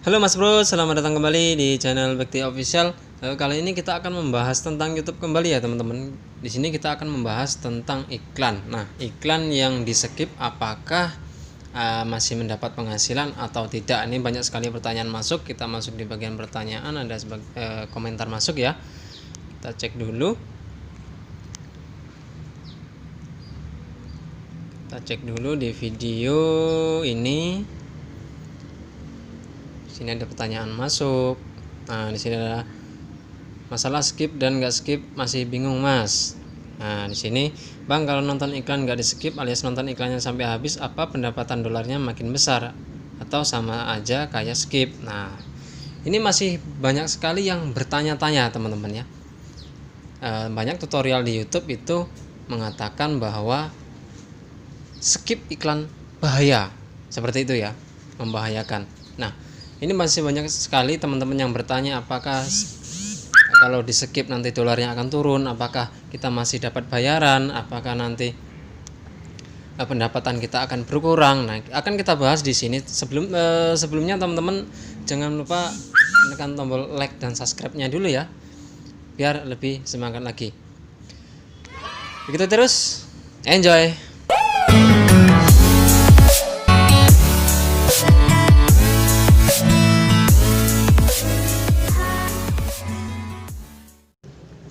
Halo Mas Bro, selamat datang kembali di channel Bekti Official. Kali ini kita akan membahas tentang YouTube kembali ya teman-teman. Di sini kita akan membahas tentang iklan. Nah, iklan yang di skip apakah masih mendapat penghasilan atau tidak? Ini banyak sekali pertanyaan masuk. Kita masuk di bagian pertanyaan, ada komentar masuk ya. Kita cek dulu. Kita cek dulu di video ini. Sini ada pertanyaan masuk. Nah, di sini ada masalah skip dan nggak skip, masih bingung Mas. Nah, di sini Bang, kalau nonton iklan nggak di skip alias nonton iklannya sampai habis, apa pendapatan dolarnya makin besar atau sama aja kayak skip? Nah, ini masih banyak sekali yang bertanya-tanya teman-teman ya. Banyak tutorial di YouTube itu mengatakan bahwa skip iklan bahaya, seperti itu ya, membahayakan. Nah, ini masih banyak sekali teman-teman yang bertanya apakah kalau di skip nanti dolarnya akan turun, apakah kita masih dapat bayaran, apakah nanti pendapatan kita akan berkurang. Nah, akan kita bahas di sini. Sebelumnya teman-teman jangan lupa menekan tombol like dan subscribe-nya dulu ya, biar lebih semangat lagi. Begitu terus, enjoy.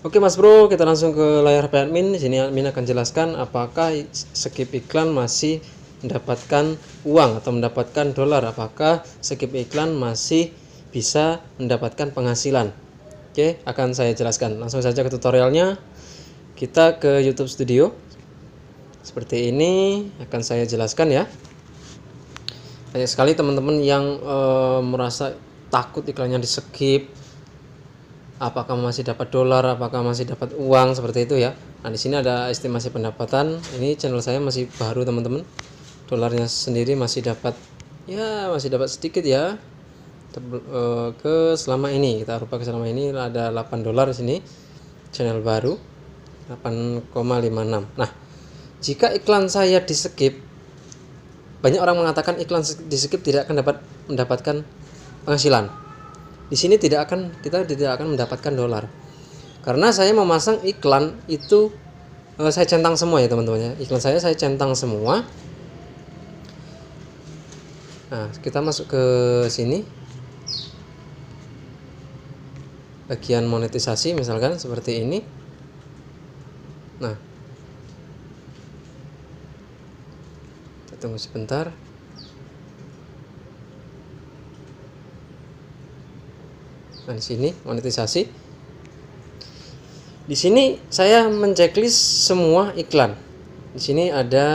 Oke Mas Bro, kita langsung ke layar HP admin. Di sini admin akan jelaskan apakah skip iklan masih mendapatkan uang atau mendapatkan dolar, apakah skip iklan masih bisa mendapatkan penghasilan. Oke, akan saya jelaskan. Langsung saja ke tutorialnya. Kita ke YouTube Studio. Seperti ini akan saya jelaskan ya. Banyak sekali teman-teman yang merasa takut iklannya di skip. Apakah masih dapat dolar, apakah masih dapat uang, seperti itu ya. Nah, di sini ada estimasi pendapatan. Ini channel saya masih baru teman-teman. Dolarnya sendiri masih dapat sedikit ya. Ke selama ini kita rubah ke selama ini ada 8 dolar di sini. Channel baru 8,56. Nah, jika iklan saya di skip, banyak orang mengatakan iklan di skip tidak akan mendapatkan penghasilan. Di sini kita tidak akan mendapatkan dolar, karena saya memasang iklan itu saya centang semua ya teman-teman ya. Iklan saya centang semua. Nah, kita masuk ke sini, bagian monetisasi misalkan seperti ini. Nah, kita tunggu sebentar. Nah, di sini monetisasi. Di sini saya menceklis semua iklan. Di sini ada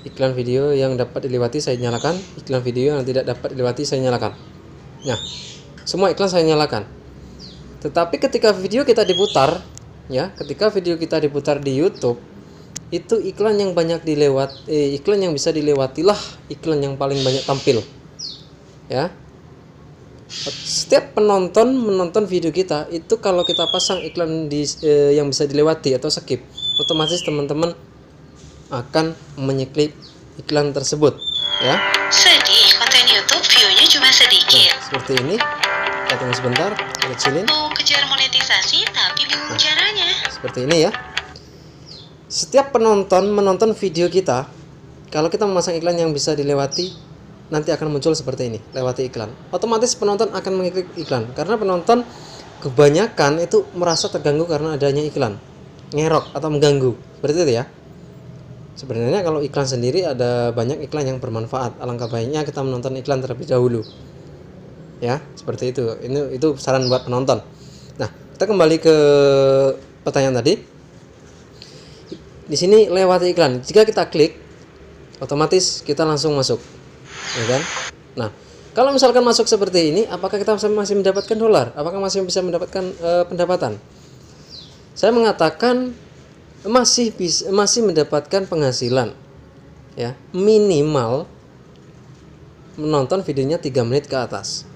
iklan video yang dapat dilewati, saya nyalakan. Iklan video yang tidak dapat dilewati, saya nyalakan. Nah, semua iklan saya nyalakan. Tetapi ketika video kita diputar, ya, ketika video kita diputar di YouTube, itu iklan yang banyak iklan yang bisa dilewatilah iklan yang paling banyak tampil. Ya. Setiap penonton menonton video kita itu, kalau kita pasang iklan yang bisa dilewati atau skip, otomatis teman-teman akan menyelip iklan tersebut ya. Sedih, konten YouTube view-nya cuma sedikit. Nah, seperti ini. Kita tunggu sebentar, kecilin. Mau kejar monetisasi tapi bingung caranya. Seperti ini ya. Setiap penonton menonton video kita, kalau kita memasang iklan yang bisa dilewati, nanti akan muncul seperti ini, lewati iklan. Otomatis penonton akan mengklik iklan, karena penonton kebanyakan itu merasa terganggu karena adanya iklan, ngerok atau mengganggu, seperti itu ya. Sebenarnya kalau iklan sendiri ada banyak iklan yang bermanfaat. Alangkah baiknya kita menonton iklan terlebih dahulu. Ya, seperti itu. Itu saran buat penonton. Nah, kita kembali ke pertanyaan tadi. Di sini lewati iklan. Jika kita klik, otomatis kita langsung masuk. Ya kan? Nah, kalau misalkan masuk seperti ini, apakah kita masih mendapatkan dolar? Apakah masih bisa mendapatkan pendapatan? Saya mengatakan masih mendapatkan penghasilan. Ya, minimal menonton videonya 3 menit ke atas.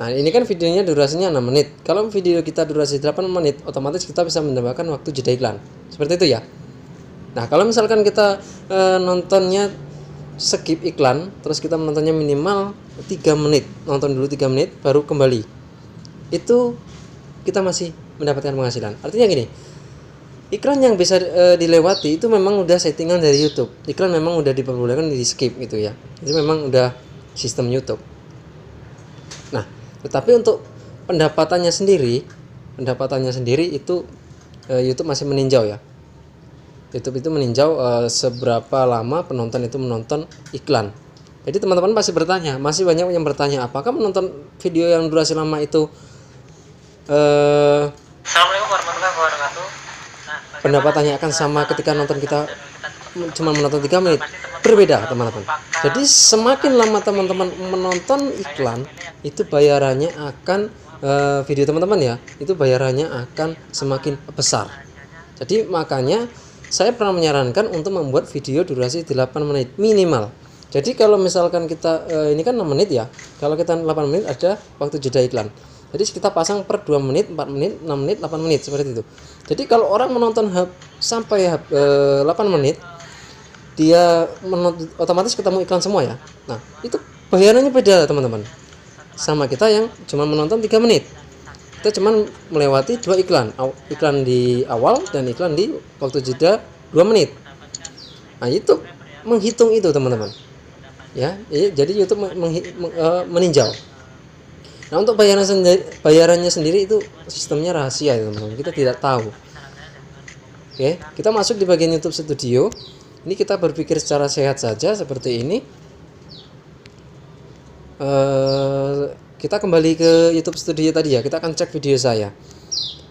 Nah, ini kan videonya durasinya 6 menit. Kalau video kita durasi 8 menit, otomatis kita bisa mendapatkan waktu jeda iklan. Seperti itu ya. Nah, kalau misalkan kita nontonnya skip iklan, terus kita menontonnya minimal 3 menit, nonton dulu 3 menit baru kembali, itu kita masih mendapatkan penghasilan. Artinya gini, iklan yang bisa dilewati itu memang udah settingan dari YouTube. Iklan memang udah diperbolehkan di skip gitu ya, itu memang udah sistem YouTube. Nah, tetapi untuk pendapatannya sendiri itu YouTube masih meninjau ya. YouTube itu meninjau seberapa lama penonton itu menonton iklan. Jadi teman-teman pasti bertanya, masih banyak yang bertanya, apakah menonton video yang durasi lama itu Assalamualaikum warahmatullahi wabarakatuh. pendapatannya akan sama ketika nonton kita cuma menonton 3 menit? Berbeda teman-teman. Jadi semakin lama teman-teman menonton iklan, itu bayarannya akan video teman-teman ya, itu bayarannya akan semakin besar. Jadi makanya saya pernah menyarankan untuk membuat video durasi 8 menit minimal. Jadi kalau misalkan kita ini kan 6 menit ya, kalau kita 8 menit ada waktu jeda iklan. Jadi kita pasang per 2 menit, 4 menit, 6 menit, 8 menit seperti itu. Jadi kalau orang menonton sampai 8 menit, dia otomatis ketemu iklan semua ya. Nah, itu bayarannya beda teman-teman. Sama kita yang cuma menonton 3 menit. Kita cuma melewati 2 iklan. Iklan di awal dan iklan di waktu jeda 2 menit. Nah, itu menghitung itu teman-teman. Ya, jadi YouTube meninjau. Nah, untuk bayarannya sendiri itu sistemnya rahasia ya teman-teman. Kita tidak tahu. Oke, kita masuk di bagian YouTube Studio. Ini kita berpikir secara sehat saja seperti ini. Kita kembali ke YouTube Studio tadi ya. Kita akan cek video saya.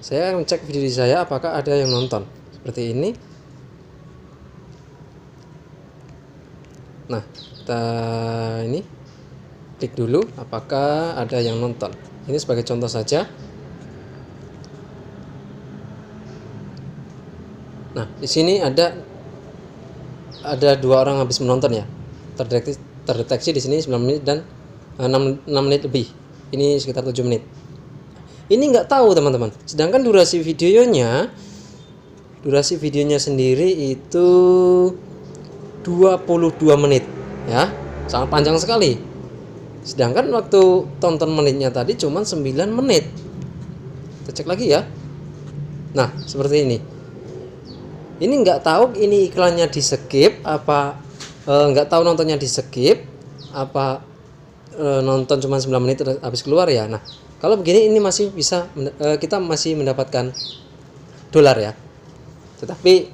Saya akan cek video saya apakah ada yang nonton. Seperti ini. Nah, kita ini klik dulu apakah ada yang nonton. Ini sebagai contoh saja. Nah, di sini ada 2 orang habis menonton ya. Terdeteksi di sini 9 menit dan 6 menit lebih. Ini sekitar 7 menit. Ini nggak tahu teman-teman. Sedangkan durasi videonya sendiri itu 22 menit ya. Sangat panjang sekali. Sedangkan waktu tonton menitnya tadi cuma 9 menit. Kita cek lagi ya. Nah, seperti ini. Ini nggak tahu ini iklannya di skip apa nggak tahu nontonnya di skip apa nonton cuma 9 menit habis keluar ya. Nah, kalau begini ini masih bisa kita masih mendapatkan dolar ya. Tetapi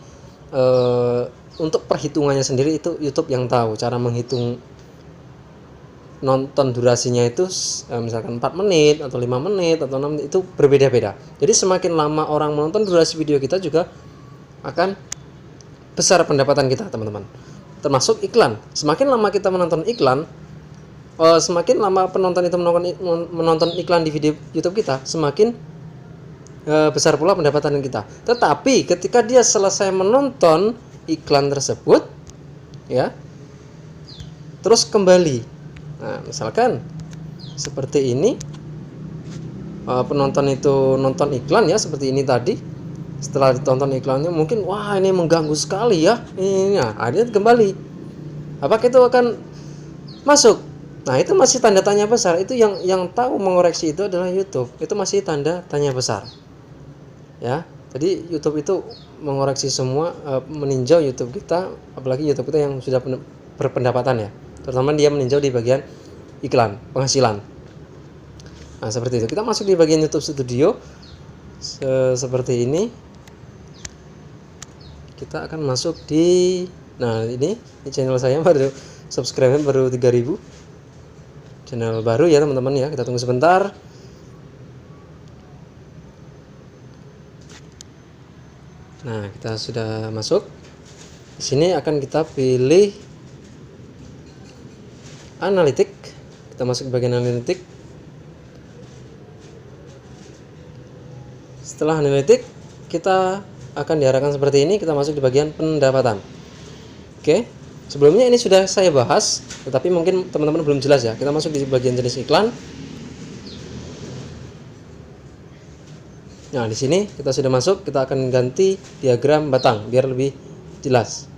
untuk perhitungannya sendiri itu YouTube yang tahu cara menghitung nonton durasinya itu misalkan 4 menit atau 5 menit atau 6 menit itu berbeda-beda. Jadi semakin lama orang menonton durasi video kita juga akan besar pendapatan kita teman-teman. Termasuk iklan. Semakin lama kita menonton iklan, semakin lama penonton itu menonton iklan di video YouTube kita, semakin besar pula pendapatan kita. Tetapi ketika dia selesai menonton iklan tersebut, ya, terus kembali. Nah, misalkan seperti ini, penonton itu nonton iklan ya, seperti ini tadi. Setelah ditonton iklannya mungkin wah ini mengganggu sekali ya. Ini akhirnya kembali. Apakah itu akan masuk? Nah, itu masih tanda tanya besar. Itu yang tahu mengoreksi itu adalah YouTube. Itu masih tanda tanya besar. Ya. Jadi YouTube itu mengoreksi semua, meninjau YouTube kita, apalagi YouTube kita yang sudah berpendapatan ya. Terutama dia meninjau di bagian iklan, penghasilan. Nah, seperti itu. Kita masuk di bagian YouTube Studio. Seperti ini. Kita akan masuk di ini channel saya baru subscriber baru 3000. Channel baru ya teman-teman ya. Kita tunggu sebentar. Nah, kita sudah masuk. Di sini akan kita pilih analitik. Kita masuk ke bagian analitik. Setelah analitik, kita akan diarahkan seperti ini. Kita masuk di bagian pendapatan. Oke, sebelumnya ini sudah saya bahas, tetapi mungkin teman-teman belum jelas ya. Kita masuk di bagian jenis iklan. Nah, di sini kita sudah masuk. Kita akan ganti diagram batang biar lebih jelas.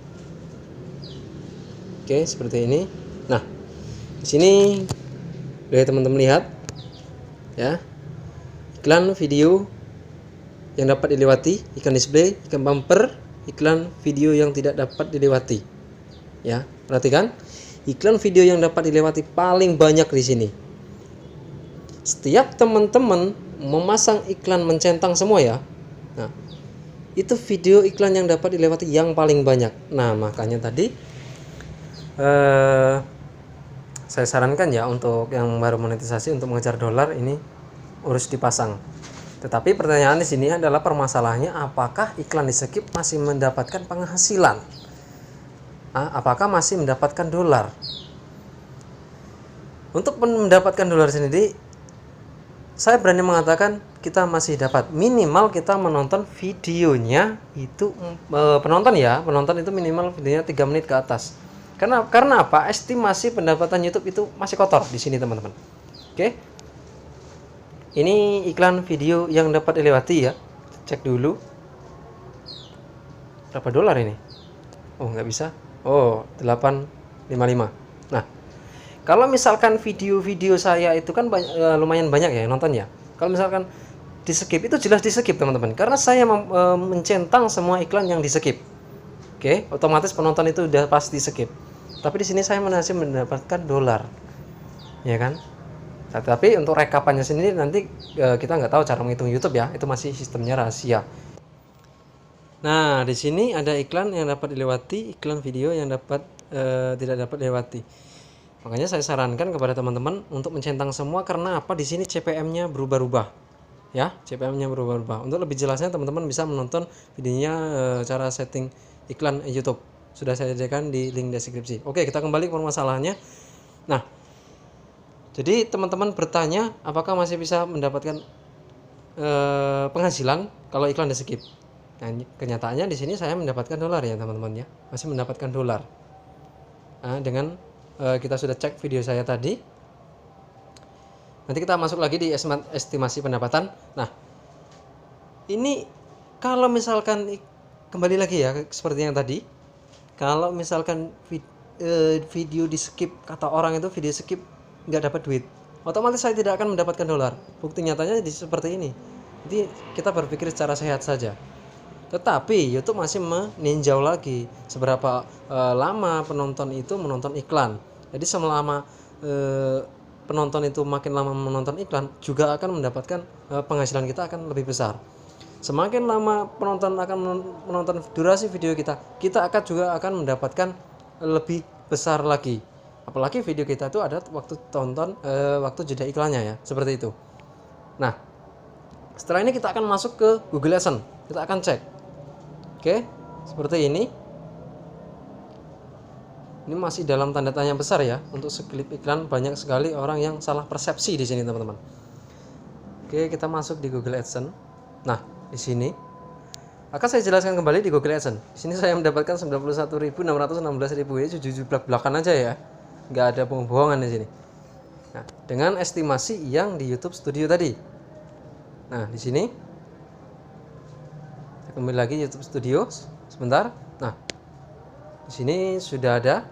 Oke, seperti ini. Nah, di sini boleh teman-teman lihat ya, iklan video yang dapat dilewati, iklan display, iklan bumper, iklan video yang tidak dapat dilewati. Ya, perhatikan, iklan video yang dapat dilewati paling banyak di sini. Setiap teman-teman memasang iklan mencentang semua ya, nah itu video iklan yang dapat dilewati yang paling banyak. Nah, makanya tadi saya sarankan ya, untuk yang baru monetisasi, untuk mengejar dolar ini harus dipasang. Tetapi pertanyaan di sini adalah, permasalahannya apakah iklan di skip masih mendapatkan penghasilan? Apakah masih mendapatkan dolar? Untuk mendapatkan dolar sendiri, saya berani mengatakan kita masih dapat. Minimal kita menonton videonya itu, penonton itu minimal videonya 3 menit ke atas. Karena apa? Estimasi pendapatan YouTube itu masih kotor di sini teman-teman. Oke. Ini iklan video yang dapat dilewati ya. Cek dulu. Berapa dolar ini? Oh, nggak bisa. Oh, 855. Nah, kalau misalkan video-video saya itu kan lumayan banyak ya nonton ya. Kalau misalkan di skip, itu jelas di skip teman-teman. Karena saya mencentang semua iklan yang di skip. Oke, otomatis penonton itu udah pasti skip. Tapi di sini saya masih mendapatkan dolar. Ya kan? Tapi untuk rekapannya sendiri nanti kita nggak tahu cara menghitung YouTube ya, itu masih sistemnya rahasia. Nah, di sini ada iklan yang dapat dilewati, iklan video yang tidak dapat dilewati. Makanya saya sarankan kepada teman-teman untuk mencentang semua, karena apa? Di sini CPM-nya berubah-ubah. Ya, CPM-nya berubah-ubah. Untuk lebih jelasnya teman-teman bisa menonton videonya cara setting iklan YouTube. Sudah saya sediakan di link deskripsi. Oke, kita kembali ke permasalahannya. Nah, jadi teman-teman bertanya apakah masih bisa mendapatkan penghasilan kalau iklan di skip. Nah, kenyataannya di sini saya mendapatkan dolar ya teman-teman ya, masih mendapatkan dolar. Nah, dengan kita sudah cek video saya tadi. Nanti kita masuk lagi di estimasi pendapatan. Nah, ini kalau misalkan kembali lagi ya seperti yang tadi, kalau misalkan video di skip, kata orang itu video skip nggak dapat duit, otomatis saya tidak akan mendapatkan dolar. Bukti nyatanya seperti ini. Jadi kita berpikir secara sehat saja. Tetapi YouTube masih meninjau lagi seberapa lama penonton itu menonton iklan. Jadi selama penonton itu makin lama menonton iklan, juga akan mendapatkan penghasilan kita akan lebih besar. Semakin lama penonton akan menonton durasi video kita juga akan mendapatkan lebih besar lagi. Apalagi video kita itu ada waktu tonton, waktu jeda iklannya ya, seperti itu. Nah, setelah ini kita akan masuk ke Google AdSense. Kita akan cek. Oke, seperti ini. Ini masih dalam tanda tanya besar ya. Untuk sekelip iklan banyak sekali orang yang salah persepsi di sini teman-teman. Oke, kita masuk di Google AdSense. Nah, di sini akan saya jelaskan kembali di Google AdSense. Di sini saya mendapatkan 91.616.000, ini jujur belak-belakan aja ya. Nggak ada bohong-bohongan di sini. Nah, dengan estimasi yang di YouTube Studio tadi. Nah, di sini saya kembali lagi YouTube Studio sebentar. Nah, di sini sudah ada.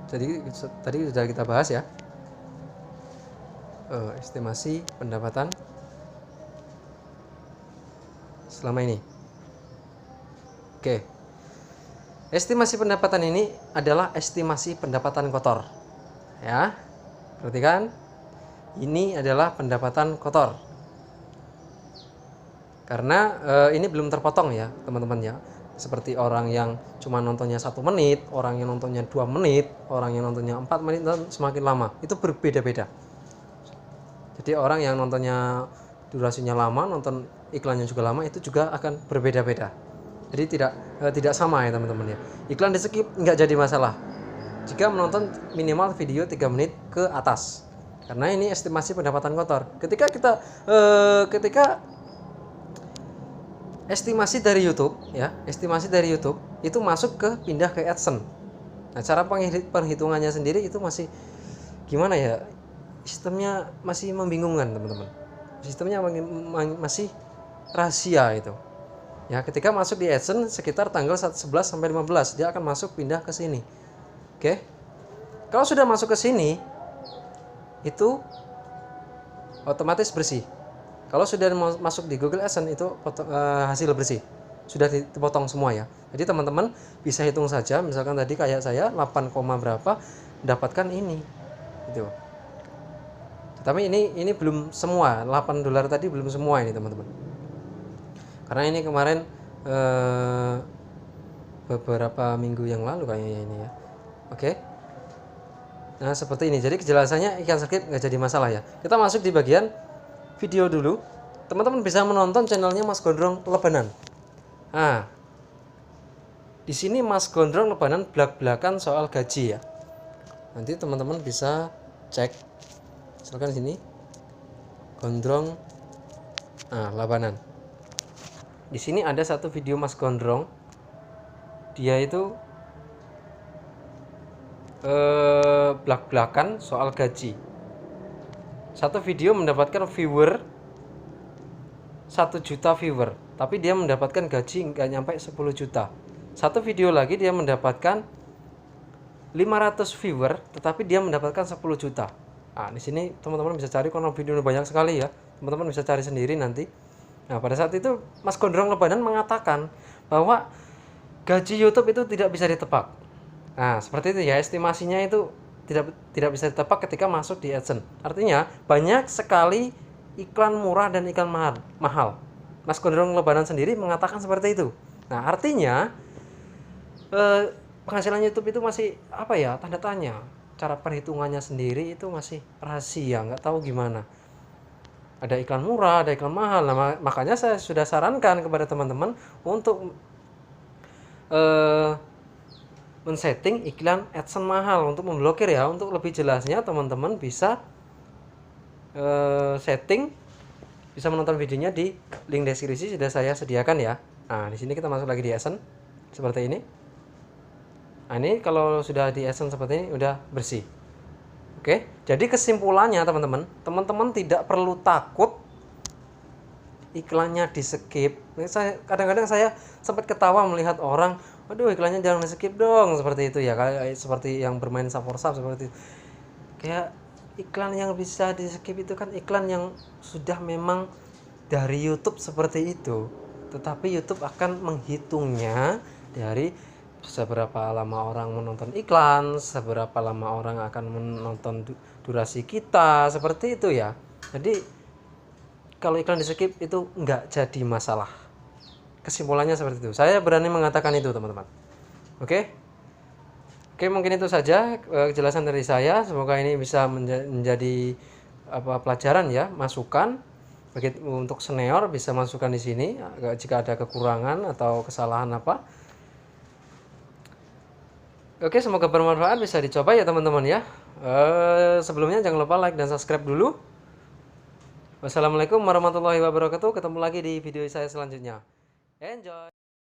Jadi tadi sudah kita bahas ya. Estimasi pendapatan selama ini. Oke. Estimasi pendapatan ini adalah estimasi pendapatan kotor. Ya. Perhatikan. Ini adalah pendapatan kotor. Karena ini belum terpotong ya, teman-teman ya. Seperti orang yang cuma nontonnya 1 menit, orang yang nontonnya 2 menit, orang yang nontonnya 4 menit, dan semakin lama. Itu berbeda-beda. Jadi orang yang nontonnya durasinya lama, nonton iklannya juga lama, itu juga akan berbeda-beda. Jadi tidak sama ya teman-teman ya. Iklan di skip nggak jadi masalah jika menonton minimal video 3 menit ke atas. Karena ini estimasi pendapatan kotor. Ketika estimasi dari YouTube ya, estimasi dari YouTube itu masuk ke pindah ke AdSense. Nah, cara perhitungannya sendiri itu masih gimana ya? Sistemnya masih membingungkan, teman-teman. Sistemnya masih rahasia itu. Ya, ketika masuk di AdSense sekitar tanggal 11 sampai 15 dia akan masuk pindah ke sini. Oke. Kalau sudah masuk ke sini, itu otomatis bersih. Kalau sudah masuk di Google AdSense itu hasil bersih. Sudah dipotong semua ya. Jadi teman-teman bisa hitung saja, misalkan tadi kayak saya 8, berapa dapatkan ini. Gitu. Tapi ini belum semua, $8 tadi belum semua ini teman-teman. Karena ini kemarin beberapa minggu yang lalu kayaknya ini ya. Oke. Nah seperti ini. Jadi kejelasannya ikan skip nggak jadi masalah ya. Kita masuk di bagian video dulu. Teman-teman bisa menonton channelnya Mas Gondrong Lebanan. Nah, di sini Mas Gondrong Lebanan belak-belakan soal gaji ya. Nanti teman-teman bisa cek. Misalkan di sini Gondrong Lebanan. Di sini ada satu video Mas Gondrong. Dia itu belak-belakan soal gaji. Satu video mendapatkan viewer 1 juta viewer, tapi dia mendapatkan gaji nggak nyampe 10 juta. Satu video lagi dia mendapatkan 500 viewer, tetapi dia mendapatkan 10 juta. Nah, di sini teman-teman bisa cari karena videonya banyak sekali ya. Teman-teman bisa cari sendiri nanti. Nah, pada saat itu Mas Gondrong Lebanan mengatakan bahwa gaji YouTube itu tidak bisa ditebak. Nah, seperti itu ya, estimasinya itu tidak bisa ditebak ketika masuk di AdSense. Artinya banyak sekali iklan murah dan iklan mahal. Mas Gondrong Lebanan sendiri mengatakan seperti itu. Nah, artinya penghasilan YouTube itu masih apa ya, tanda tanya. Cara perhitungannya sendiri itu masih rahasia, nggak tahu gimana. Ada iklan murah, ada iklan mahal. Nah, makanya saya sudah sarankan kepada teman-teman untuk men-setting iklan AdSense mahal untuk memblokir ya. Untuk lebih jelasnya teman-teman bisa setting, bisa menonton videonya di link deskripsi sudah saya sediakan ya. Nah, di sini kita masuk lagi di AdSense seperti ini. Nah, ini kalau sudah di AdSense seperti ini udah bersih. Oke, jadi kesimpulannya teman-teman tidak perlu takut iklannya di skip. Kadang-kadang saya sempat ketawa melihat orang, waduh iklannya jangan di skip dong, seperti itu ya, kayak seperti yang bermain Saporsap seperti itu. Kayak iklan yang bisa di skip itu kan iklan yang sudah memang dari YouTube seperti itu, tetapi YouTube akan menghitungnya dari seberapa lama orang menonton iklan, seberapa lama orang akan menonton durasi kita, seperti itu ya. Jadi kalau iklan di skip itu nggak jadi masalah. Kesimpulannya seperti itu. Saya berani mengatakan itu teman-teman. Oke, mungkin itu saja kejelasan dari saya. Semoga ini bisa menjadi pelajaran ya, masukan bagi untuk senior, bisa masukkan di sini jika ada kekurangan atau kesalahan apa. Oke, semoga bermanfaat, bisa dicoba ya teman-teman ya. Sebelumnya jangan lupa like dan subscribe dulu. Wassalamualaikum warahmatullahi wabarakatuh. Ketemu lagi di video saya selanjutnya. Enjoy.